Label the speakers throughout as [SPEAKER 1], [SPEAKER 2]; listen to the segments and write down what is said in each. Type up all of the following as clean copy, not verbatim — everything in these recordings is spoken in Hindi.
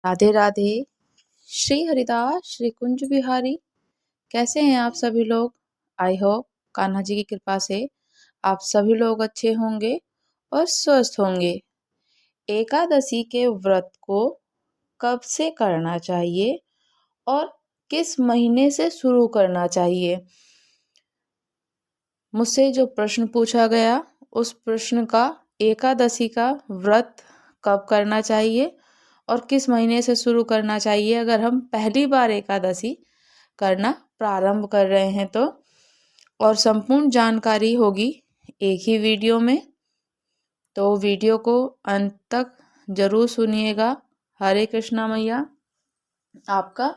[SPEAKER 1] राधे राधे। श्री हरिदास श्री कुंज बिहारी। कैसे हैं आप सभी लोग? आई होप कान्हा जी की कृपा से आप सभी लोग अच्छे होंगे और स्वस्थ होंगे। एकादशी के व्रत को कब से करना चाहिए और किस महीने से शुरू करना चाहिए? मुझसे जो प्रश्न पूछा गया उस प्रश्न का एकादशी का व्रत कब करना चाहिए और किस महीने से शुरू करना चाहिए अगर हम पहली बार एकादशी करना प्रारंभ कर रहे हैं तो, और संपूर्ण जानकारी होगी एक ही वीडियो में, तो वीडियो को अंत तक जरूर सुनिएगा। हरे कृष्णा मैया आपका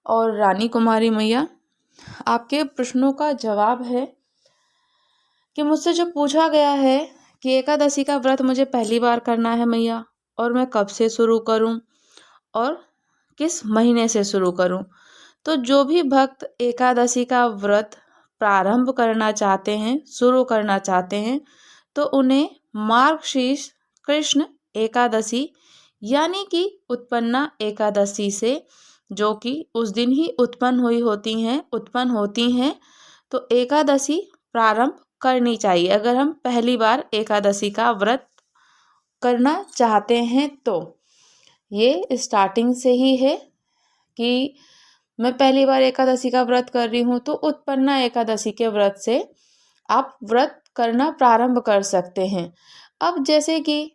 [SPEAKER 1] और रानी कुमारी मैया आपके प्रश्नों का जवाब है कि मुझसे जो पूछा गया है कि एकादशी का व्रत मुझे पहली बार करना है मैया, और मैं कब से शुरू करूं और किस महीने से शुरू करूं। तो जो भी भक्त एकादशी का व्रत प्रारंभ करना चाहते हैं, शुरू करना चाहते हैं, तो उन्हें मार्गशीर्ष कृष्ण एकादशी यानी कि उत्पन्ना एकादशी से, जो कि उस दिन ही उत्पन्न होती हैं, तो एकादशी प्रारंभ करनी चाहिए अगर हम पहली बार एकादशी का व्रत करना चाहते हैं। तो ये स्टार्टिंग से ही है कि मैं पहली बार एकादशी का व्रत कर रही हूँ, तो उत्पन्ना एकादशी के व्रत से आप व्रत करना प्रारंभ कर सकते हैं। अब जैसे कि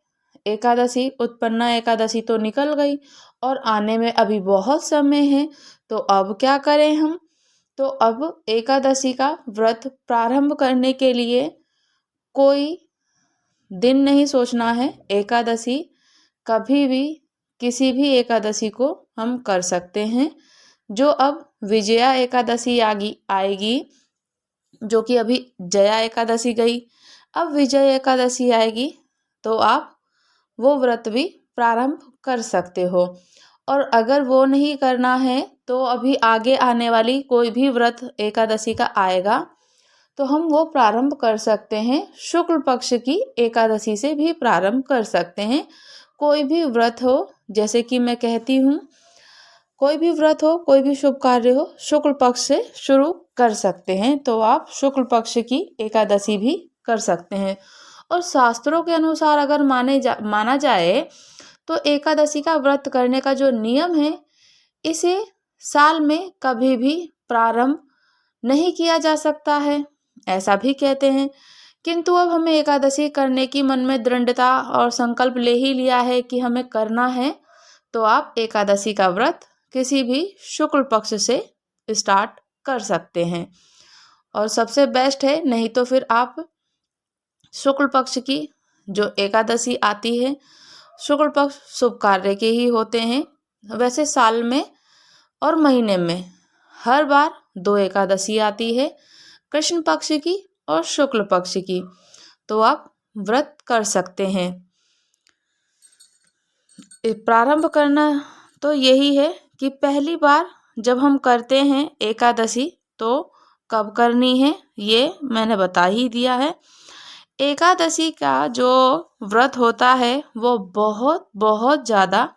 [SPEAKER 1] एकादशी, उत्पन्ना एकादशी तो निकल गई और आने में अभी बहुत समय है, तो अब क्या करें हम? तो अब एकादशी का व्रत प्रारंभ करने के लिए कोई दिन नहीं सोचना है। एकादशी कभी भी, किसी भी एकादशी को हम कर सकते हैं। जो अब विजया एकादशी आएगी, जो कि अभी जया एकादशी गई, अब विजय एकादशी आएगी, तो आप वो व्रत भी प्रारंभ कर सकते हो। और अगर वो नहीं करना है तो अभी आगे आने वाली कोई भी व्रत एकादशी का आएगा तो हम वो प्रारंभ कर सकते हैं। शुक्ल पक्ष की एकादशी से भी प्रारंभ कर सकते हैं। कोई भी व्रत हो, जैसे कि मैं कहती हूँ, कोई भी व्रत हो, कोई भी शुभ कार्य हो, शुक्ल पक्ष से शुरू कर सकते हैं। तो आप शुक्ल पक्ष की एकादशी भी कर सकते हैं। और शास्त्रों के अनुसार अगर माना जाए तो एकादशी का व्रत करने का जो नियम है, इसे साल में कभी भी प्रारंभ नहीं किया जा सकता है, ऐसा भी कहते हैं। किंतु अब हमें एकादशी करने की मन में दृढ़ता और संकल्प ले ही लिया है कि हमें करना है, तो आप एकादशी का व्रत किसी भी शुक्ल पक्ष से स्टार्ट कर सकते हैं। और सबसे बेस्ट है, नहीं तो फिर आप शुक्ल पक्ष की जो एकादशी आती है, शुक्ल पक्ष शुभ कार्य के ही होते हैं। वैसे साल में और महीने में हर बार 2 एकादशी आती है, कृष्ण पक्ष की और शुक्ल पक्ष की, तो आप व्रत कर सकते हैं। प्रारंभ करना तो यही है कि पहली बार जब हम करते हैं एकादशी तो कब करनी है, ये मैंने बता ही दिया है। एकादशी का जो व्रत होता है वो बहुत बहुत ज़्यादा,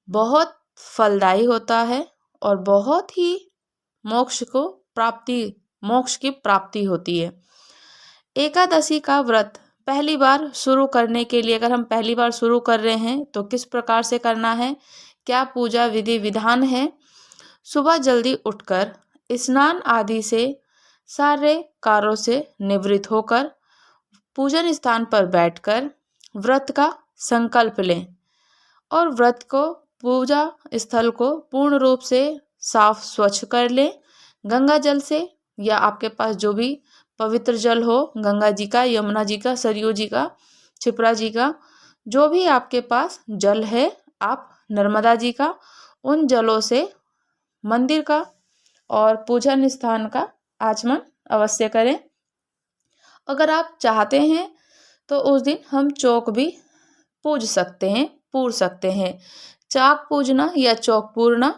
[SPEAKER 1] बहुत फलदायी होता है और बहुत ही मोक्ष की प्राप्ति होती है। एकादशी का व्रत पहली बार शुरू करने के लिए, अगर हम पहली बार शुरू कर रहे हैं तो किस प्रकार से करना है, क्या पूजा विधि विधान है? सुबह जल्दी उठकर स्नान आदि से सारे कार्यों से निवृत्त होकर पूजन स्थान पर बैठकर व्रत का संकल्प लें और व्रत को, पूजा स्थल को पूर्ण रूप से साफ स्वच्छ कर लें। गंगा जल से, या आपके पास जो भी पवित्र जल हो, गंगा जी का, यमुना जी का, सरयू जी का, क्षिप्रा जी का, जो भी आपके पास जल है, आप नर्मदा जी का, उन जलों से मंदिर का और पूजन स्थान का आचमन अवश्य करें। अगर आप चाहते हैं तो उस दिन हम चौक भी पूज सकते हैं, पूर सकते हैं। चाक पूजना या चौक पूरना,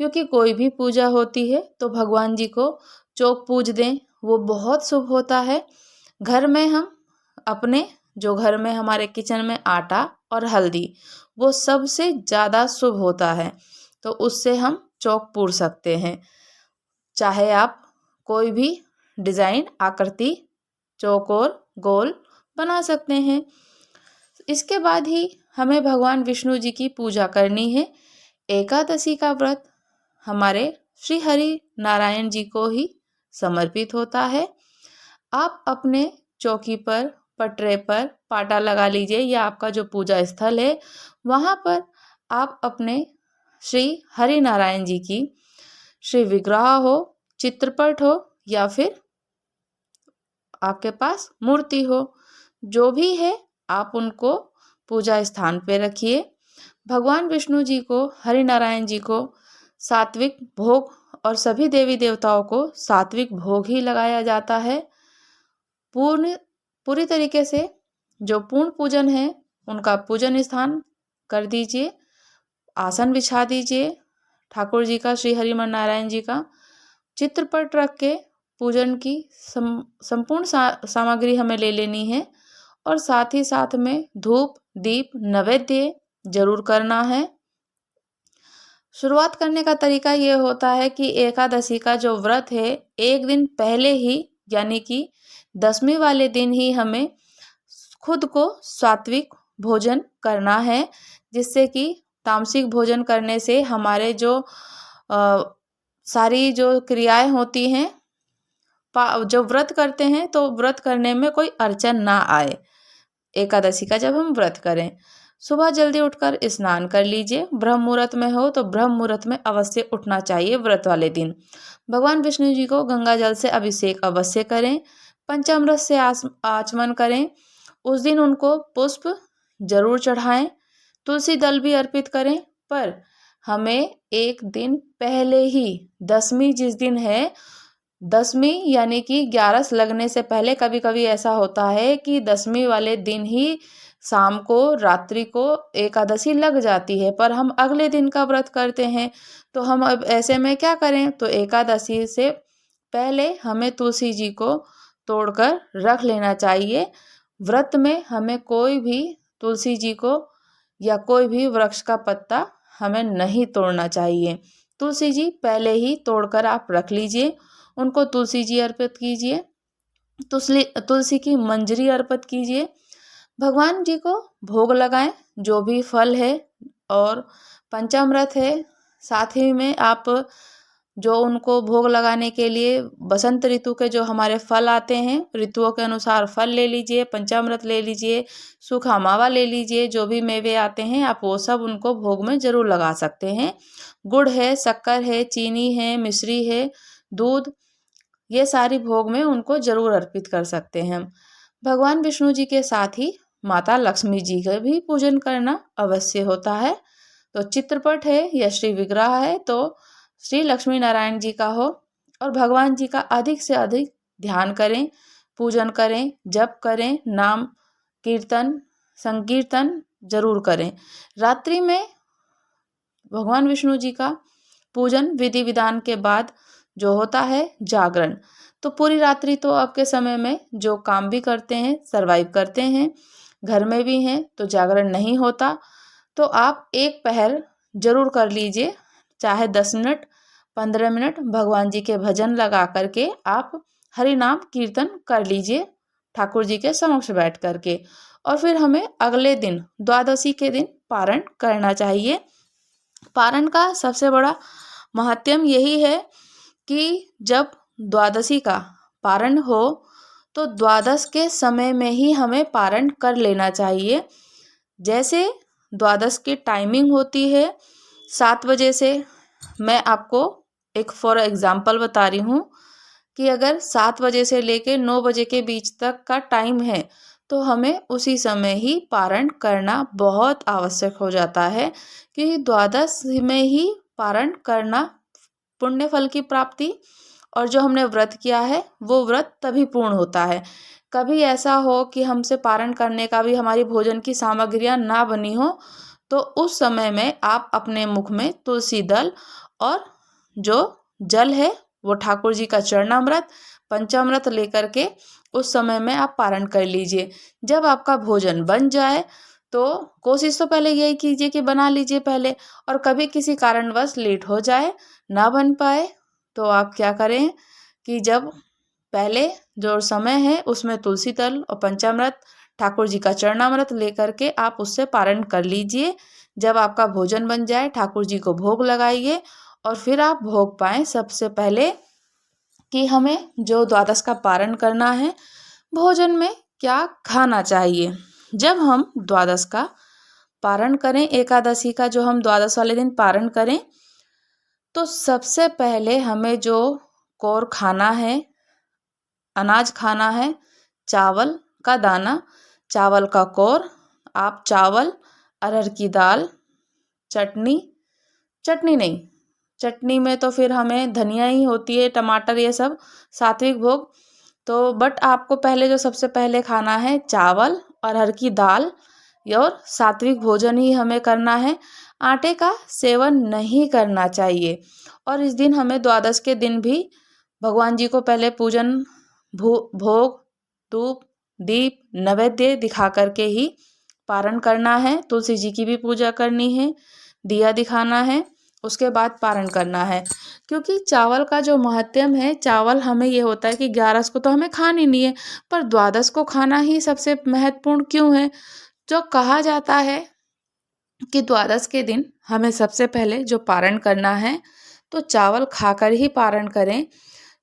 [SPEAKER 1] क्योंकि कोई भी पूजा होती है तो भगवान जी को चौक पूज दें, वो बहुत शुभ होता है। घर में हम अपने जो घर में हमारे किचन में आटा और हल्दी, वो सबसे ज़्यादा शुभ होता है। तो उससे हम चौक पूर सकते हैं। चाहे आप कोई भी डिज़ाइन, आकृति, चौकोर, गोल बना सकते हैं। इसके बाद ही हमें भगवान विष्णु जी की पूजा करनी है। एकादशी का व्रत हमारे श्री हरि नारायण जी को ही समर्पित होता है। आप अपने चौकी पर, पटरे पर पाटा लगा लीजिए, या आपका जो पूजा स्थल है वहाँ पर आप अपने श्री हरि नारायण जी की श्री विग्रह हो, चित्रपट हो, या फिर आपके पास मूर्ति हो, जो भी है आप उनको पूजा स्थान पे रखिए। भगवान विष्णु जी को, हरि नारायण जी को सात्विक भोग, और सभी देवी देवताओं को सात्विक भोग ही लगाया जाता है। पूरी तरीके से जो पूर्ण पूजन है उनका पूजन स्थान कर दीजिए, आसन बिछा दीजिए, ठाकुर जी का, श्री हरिमन नारायण जी का चित्रपट रख के पूजन की संपूर्ण सामग्री हमें ले लेनी है। और साथ ही साथ में धूप, दीप, नैवेद्य जरूर करना है। शुरुआत करने का तरीका ये होता है कि एकादशी का जो व्रत है, एक दिन पहले ही, यानी कि 10वीं वाले दिन ही हमें खुद को सात्विक भोजन करना है, जिससे कि तामसिक भोजन करने से हमारे जो सारी जो क्रियाएं होती हैं, जो व्रत करते हैं तो व्रत करने में कोई अड़चन ना आए। एकादशी का जब हम व्रत करें, सुबह जल्दी उठकर स्नान कर लीजिए। ब्रह्म मुहूर्त में हो तो ब्रह्म मुहूर्त में अवश्य उठना चाहिए व्रत वाले दिन। भगवान विष्णु जी को गंगा जल से अभिषेक अवश्य करें। पंचामृत से आचमन करें। उस दिन उनको पुष्प जरूर चढ़ाएं। तुलसी दल भी अर्पित करें। पर हमें एक दिन पहले ही, 10वीं जिस दिन है, 10वीं यानी कि 11 लगने से पहले, कभी कभी ऐसा होता है कि 10वीं वाले दिन ही शाम को, रात्रि को एकादशी लग जाती है, पर हम अगले दिन का व्रत करते हैं। तो हम अब ऐसे में क्या करें? तो एकादशी से पहले हमें तुलसी जी को तोड़कर रख लेना चाहिए। व्रत में हमें कोई भी तुलसी जी को या कोई भी वृक्ष का पत्ता हमें नहीं तोड़ना चाहिए। तुलसी जी पहले ही तोड़कर आप रख लीजिए। उनको तुलसी जी अर्पित कीजिए। तुलसी की मंजरी अर्पित कीजिए। भगवान जी को भोग लगाएं, जो भी फल है और पंचामृत है। साथ ही में आप जो उनको भोग लगाने के लिए बसंत ऋतु के जो हमारे फल आते हैं, ऋतुओं के अनुसार फल ले लीजिए, पंचामृत ले लीजिए, सूखा मावा ले लीजिए, जो भी मेवे आते हैं आप वो सब उनको भोग में जरूर लगा सकते हैं। गुड़ है, शक्कर है, चीनी है, मिश्री है, दूध, ये सारी भोग में उनको जरूर अर्पित कर सकते हैं। भगवान विष्णु जी के साथ ही माता लक्ष्मी जी का भी पूजन करना अवश्य होता है। तो चित्रपट है या श्री विग्रह है तो श्री लक्ष्मी नारायण जी का हो, और भगवान जी का अधिक से अधिक ध्यान करें, पूजन करें, जप करें, नाम कीर्तन, संकीर्तन जरूर करें। रात्रि में भगवान विष्णु जी का पूजन विधि विधान के बाद जो होता है जागरण, तो पूरी रात्रि तो आपके समय में जो काम भी करते हैं, सरवाइव करते हैं, घर में भी हैं, तो जागरण नहीं होता। तो आप एक पहर जरूर कर लीजिए, चाहे 10 मिनट, 15 मिनट भगवान जी के भजन लगा करके आप हरि नाम कीर्तन कर लीजिए ठाकुर जी के समक्ष बैठ करके। और फिर हमें अगले दिन, द्वादशी के दिन पारण करना चाहिए। पारण का सबसे बड़ा महत्व यही है कि जब द्वादशी का पारण हो तो द्वादश के समय में ही हमें पारण कर लेना चाहिए। जैसे द्वादश की टाइमिंग होती है 7 बजे से, मैं आपको एक फॉर एग्जांपल बता रही हूँ कि अगर 7 बजे से लेकर 9 बजे के बीच तक का टाइम है तो हमें उसी समय ही पारण करना बहुत आवश्यक हो जाता है, कि द्वादश में ही पारण करना पुण्य फल की प्राप्ति, और जो हमने व्रत किया है वो व्रत तभी पूर्ण होता है। कभी ऐसा हो कि हमसे पारण करने का भी हमारी भोजन की सामग्रियां ना बनी हो, तो उस समय में आप अपने मुख में तुलसी दल और जो जल है वो ठाकुर जी का चरणामृत पंचामृत लेकर के उस समय में आप पारण कर लीजिए। जब आपका भोजन बन जाए तो कोशिश तो पहले यही कीजिए कि बना लीजिए पहले, और कभी किसी कारणवश लेट हो जाए, ना बन पाए, तो आप क्या करें कि जब पहले जो समय है उसमें तुलसी दल और पंचामृत, ठाकुर जी का चरणामृत लेकर के आप उससे पारण कर लीजिए। जब आपका भोजन बन जाए ठाकुर जी को भोग लगाइए और फिर आप भोग पाएँ। सबसे पहले कि हमें जो द्वादश का पारण करना है, भोजन में क्या खाना चाहिए। जब हम द्वादश का पारण करें, एकादशी का जो हम द्वादश वाले दिन पारण करें, तो सबसे पहले हमें जो कौर खाना है, अनाज खाना है, चावल का दाना, चावल का कौर। आप चावल, अरहर की दाल, चटनी नहीं, चटनी में तो फिर हमें धनिया ही होती है, टमाटर, ये सब सात्विक भोग। तो बट आपको पहले जो सबसे पहले खाना है चावल, अरहर की दाल, और सात्विक भोजन ही हमें करना है। आटे का सेवन नहीं करना चाहिए। और इस दिन हमें द्वादश के दिन भी भगवान जी को पहले पूजन, भोग, धूप, दीप, नैवेद्य दिखा करके ही पारण करना है। तुलसी जी की भी पूजा करनी है, दिया दिखाना है, उसके बाद पारण करना है। क्योंकि चावल का जो महत्व है, चावल हमें ये होता है कि 11 को तो हमें खानी नहीं है, पर द्वादश को खाना ही सबसे महत्वपूर्ण क्यों है। जो कहा जाता है कि द्वादश के दिन हमें सबसे पहले जो पारण करना है तो चावल खाकर ही पारण करें।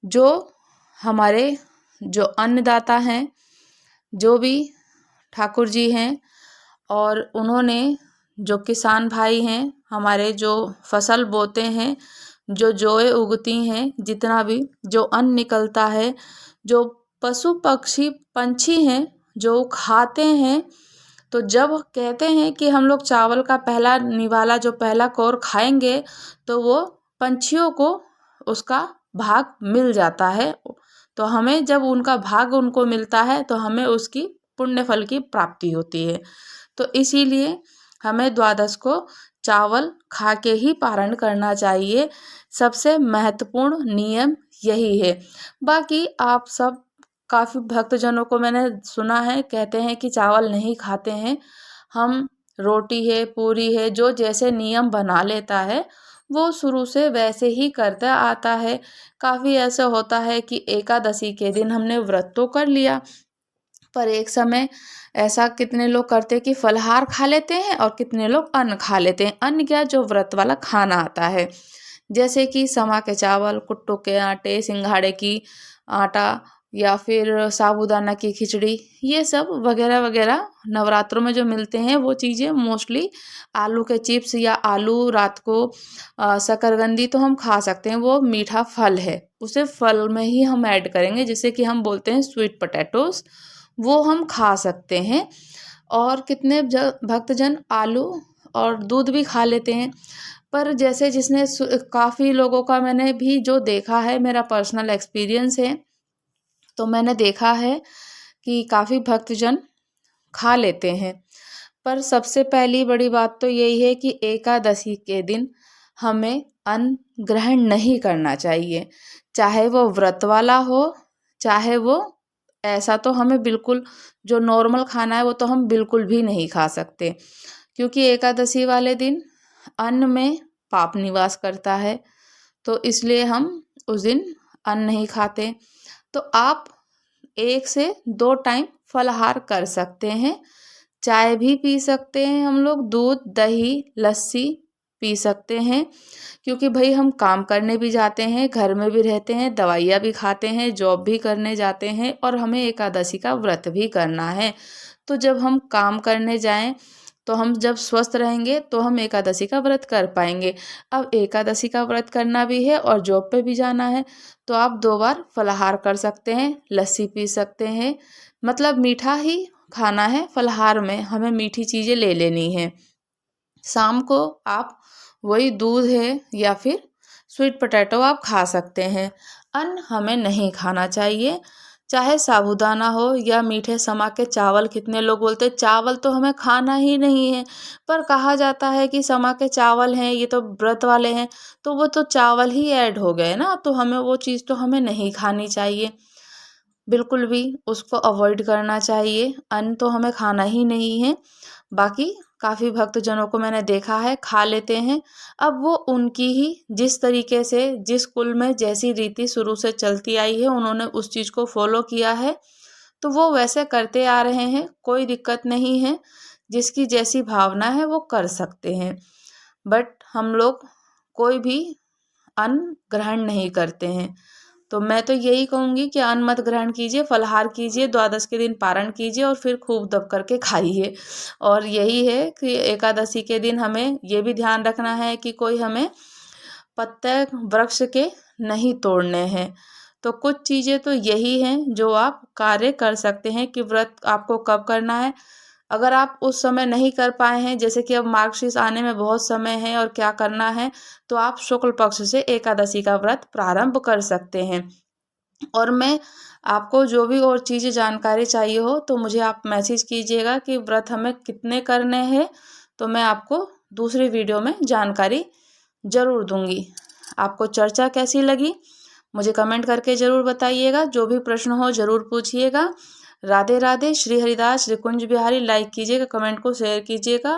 [SPEAKER 1] जो हमारे जो अन्नदाता हैं, जो भी ठाकुर जी हैं, और उन्होंने जो किसान भाई हैं हमारे, जो फसल बोते हैं, जो जोए उगती हैं, जितना भी जो अन्न निकलता है, जो पशु पक्षी पंछी हैं जो खाते हैं, तो जब कहते हैं कि हम लोग चावल का पहला निवाला, जो पहला कौर खाएंगे, तो वो पंछियों को उसका भाग मिल जाता है। तो हमें जब उनका भाग उनको मिलता है तो हमें उसकी पुण्य फल की प्राप्ति होती है। तो इसीलिए हमें द्वादश को चावल खा के ही पारण करना चाहिए। सबसे महत्वपूर्ण नियम यही है। बाकी आप सब, काफ़ी भक्तजनों को मैंने सुना है कहते हैं कि चावल नहीं खाते हैं। हम रोटी है, पूरी है, जो जैसे नियम बना लेता है वो शुरू से वैसे ही करता आता है। काफ़ी ऐसा होता है कि एकादशी के दिन हमने व्रत तो कर लिया, पर एक समय ऐसा कितने लोग करते हैं कि फलाहार खा लेते हैं और कितने लोग अन्न खा लेते हैं। अन्न क्या, जो व्रत वाला खाना आता है, जैसे कि समा के चावल, कुट्टू के आटे, सिंघाड़े की आटा, या फिर साबूदाना की खिचड़ी, ये सब वगैरह वगैरह नवरात्रों में जो मिलते हैं वो चीज़ें मोस्टली। आलू के चिप्स या आलू रात को शकरकंदी तो हम खा सकते हैं, वो मीठा फल है, उसे फल में ही हम ऐड करेंगे, जिसे कि हम बोलते हैं स्वीट पोटैटोस, वो हम खा सकते हैं। और कितने भक्तजन आलू और दूध भी खा लेते हैं। पर जैसे जिसने काफ़ी लोगों का मैंने भी जो देखा है, मेरा पर्सनल एक्सपीरियंस है, तो मैंने देखा है कि काफ़ी भक्तजन खा लेते हैं। पर सबसे पहली बड़ी बात तो यही है कि एकादशी के दिन हमें अन्न ग्रहण नहीं करना चाहिए, चाहे वो व्रत वाला हो, चाहे वो ऐसा, तो हमें बिल्कुल जो नॉर्मल खाना है वो तो हम बिल्कुल भी नहीं खा सकते। क्योंकि एकादशी वाले दिन अन्न में पाप निवास करता है, तो इसलिए हम उस दिन अन्न नहीं खाते। तो आप 1 से 2 टाइम फलाहार कर सकते हैं, चाय भी पी सकते हैं हम लोग, दूध, दही, लस्सी पी सकते हैं। क्योंकि भाई हम काम करने भी जाते हैं, घर में भी रहते हैं, दवाइयाँ भी खाते हैं, जॉब भी करने जाते हैं, और हमें एकादशी का व्रत भी करना है। तो जब हम काम करने जाएं, तो हम जब स्वस्थ रहेंगे तो हम एकादशी का व्रत कर पाएंगे। अब एकादशी का व्रत करना भी है और जॉब पे भी जाना है, तो आप 2 बार फलाहार कर सकते हैं, लस्सी पी सकते हैं। मतलब मीठा ही खाना है, फलाहार में हमें मीठी चीज़ें ले लेनी है। शाम को आप वही दूध है या फिर स्वीट पोटैटो आप खा सकते हैं। अन्न हमें नहीं खाना चाहिए, चाहे साबूदाना हो या मीठे समा के चावल। कितने लोग बोलते हैं चावल तो हमें खाना ही नहीं है, पर कहा जाता है कि समा के चावल हैं, ये तो व्रत वाले हैं, तो वो तो चावल ही ऐड हो गए ना, तो हमें वो चीज़ तो हमें नहीं खानी चाहिए। बिल्कुल भी उसको अवॉइड करना चाहिए। अन्न तो हमें खाना ही नहीं है। बाकी काफ़ी भक्तजनों को मैंने देखा है खा लेते हैं। अब वो उनकी ही जिस तरीके से जिस कुल में जैसी रीति शुरू से चलती आई है, उन्होंने उस चीज़ को फॉलो किया है, तो वो वैसे करते आ रहे हैं, कोई दिक्कत नहीं है। जिसकी जैसी भावना है वो कर सकते हैं। बट हम लोग कोई भी अन्न ग्रहण नहीं करते हैं। तो मैं तो यही कहूँगी कि अन्न मत ग्रहण कीजिए, फलाहार कीजिए, द्वादश के दिन पारण कीजिए और फिर खूब दब करके खाइए। और यही है कि एकादशी के दिन हमें ये भी ध्यान रखना है कि कोई हमें पत्ते वृक्ष के नहीं तोड़ने हैं। तो कुछ चीज़ें तो यही हैं जो आप कार्य कर सकते हैं कि व्रत आपको कब करना है। अगर आप उस समय नहीं कर पाए हैं, जैसे कि अब मार्गशीर्ष आने में बहुत समय है और क्या करना है, तो आप शुक्ल पक्ष से एकादशी का व्रत प्रारंभ कर सकते हैं। और मैं आपको जो भी और चीज़ें जानकारी चाहिए हो तो मुझे आप मैसेज कीजिएगा कि व्रत हमें कितने करने हैं, तो मैं आपको दूसरी वीडियो में जानकारी ज़रूर दूंगी। आपको चर्चा कैसी लगी मुझे कमेंट करके ज़रूर बताइएगा। जो भी प्रश्न हो ज़रूर पूछिएगा। राधे राधे। श्री हरिदास श्री कुंज बिहारी। लाइक कीजिएगा, कमेंट को शेयर कीजिएगा।